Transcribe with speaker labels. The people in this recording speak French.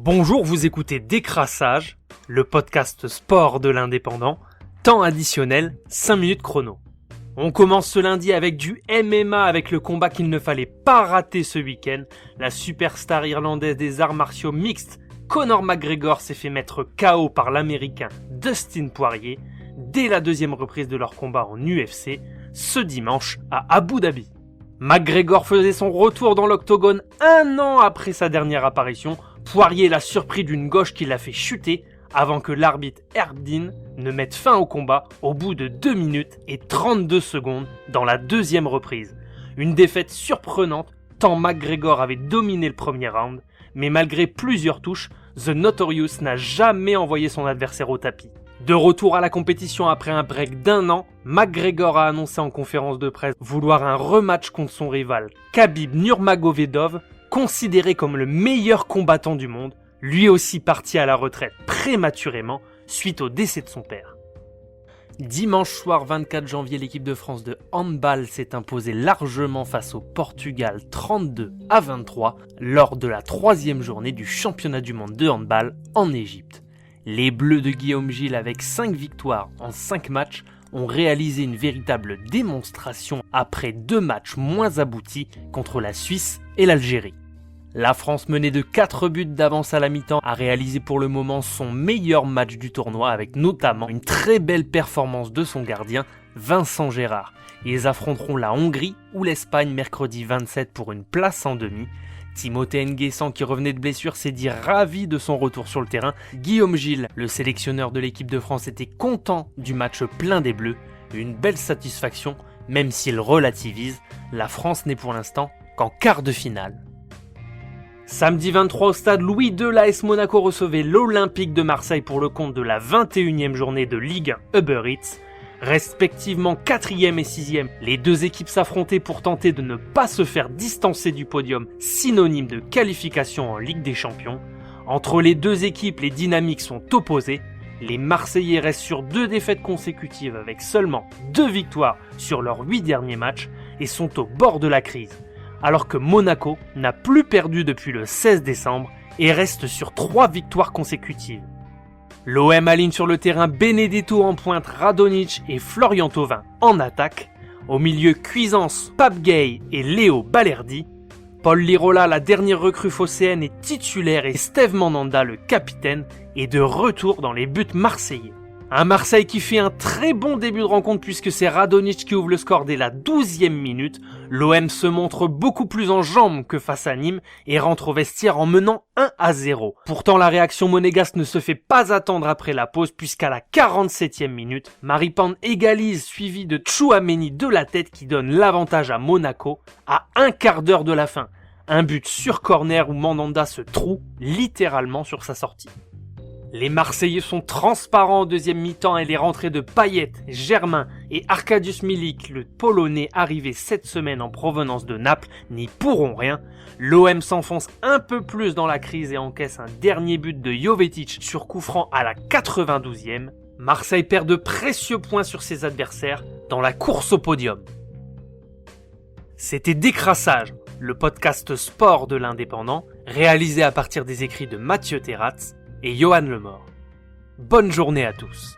Speaker 1: Bonjour, vous écoutez Décrassage, le podcast sport de l'Indépendant, temps additionnel, 5 minutes chrono. On commence ce lundi avec du MMA avec le combat qu'il ne fallait pas rater ce week-end. La superstar irlandaise des arts martiaux mixtes, Conor McGregor s'est fait mettre KO par l'américain Dustin Poirier dès la deuxième reprise de leur combat en UFC, ce dimanche à Abu Dhabi. McGregor faisait son retour dans l'octogone un an après sa dernière apparition. Poirier l'a surpris d'une gauche qui l'a fait chuter avant que l'arbitre Herb Dean ne mette fin au combat au bout de 2 minutes et 32 secondes dans la deuxième reprise. Une défaite surprenante tant McGregor avait dominé le premier round, mais malgré plusieurs touches, The Notorious n'a jamais envoyé son adversaire au tapis. De retour à la compétition après un break d'1 an, McGregor a annoncé en conférence de presse vouloir un rematch contre son rival Khabib Nurmagomedov, considéré comme le meilleur combattant du monde, lui aussi parti à la retraite prématurément suite au décès de son père. Dimanche soir 24 janvier, l'équipe de France de handball s'est imposée largement face au Portugal 32-23 lors de la 3e journée du championnat du monde de handball en Égypte. Les Bleus de Guillaume Gilles, avec 5 victoires en 5 matchs, ont réalisé une véritable démonstration après 2 matchs moins aboutis contre la Suisse et l'Algérie. La France, menée de 4 buts d'avance à la mi-temps, a réalisé pour le moment son meilleur match du tournoi avec notamment une très belle performance de son gardien, Vincent Gérard. Ils affronteront la Hongrie ou l'Espagne mercredi 27 pour une place en demi. Timothée Nguessan, qui revenait de blessure, s'est dit ravi de son retour sur le terrain. Guillaume Gilles, le sélectionneur de l'équipe de France, était content du match plein des Bleus. Une belle satisfaction, même s'il relativise, la France n'est pour l'instant qu'en quart de finale. Samedi 23 au stade Louis II, l'AS Monaco recevait l'Olympique de Marseille pour le compte de la 21e journée de Ligue 1 Uber Eats. Respectivement 4e et 6e, les deux équipes s'affrontaient pour tenter de ne pas se faire distancer du podium, synonyme de qualification en Ligue des Champions. Entre les deux équipes, les dynamiques sont opposées. Les Marseillais restent sur 2 défaites consécutives avec seulement 2 victoires sur leurs 8 derniers matchs et sont au bord de la crise. Alors que Monaco n'a plus perdu depuis le 16 décembre et reste sur 3 victoires consécutives. L'OM aligne sur le terrain Benedetto en pointe, Radonjic et Florian Thauvin en attaque. Au milieu, Cuisance, Pape Gueye et Léo Balerdi. Paul Lirola, la dernière recrue phocéenne, est titulaire et Steve Mandanda, le capitaine, est de retour dans les buts marseillais. Un Marseille qui fait un très bon début de rencontre puisque c'est Radonjic qui ouvre le score dès la 12e minute. L'OM se montre beaucoup plus en jambes que face à Nîmes et rentre au vestiaire en menant 1-0. Pourtant, la réaction monégasque ne se fait pas attendre après la pause puisqu'à la 47e minute, Maripane égalise suivi de Tchouaméni de la tête qui donne l'avantage à Monaco à un quart d'heure de la fin. Un but sur corner où Mandanda se troue littéralement sur sa sortie. Les Marseillais sont transparents en deuxième mi-temps et les rentrées de Payet, Germain et Arkadiusz Milik, le Polonais arrivé cette semaine en provenance de Naples, n'y pourront rien. L'OM s'enfonce un peu plus dans la crise et encaisse un dernier but de Jovetic sur coup franc à la 92e. Marseille perd de précieux points sur ses adversaires dans la course au podium. C'était Décrassage, le podcast sport de l'Indépendant, réalisé à partir des écrits de Mathieu Terratz et Johan Lemort. Bonne journée à tous.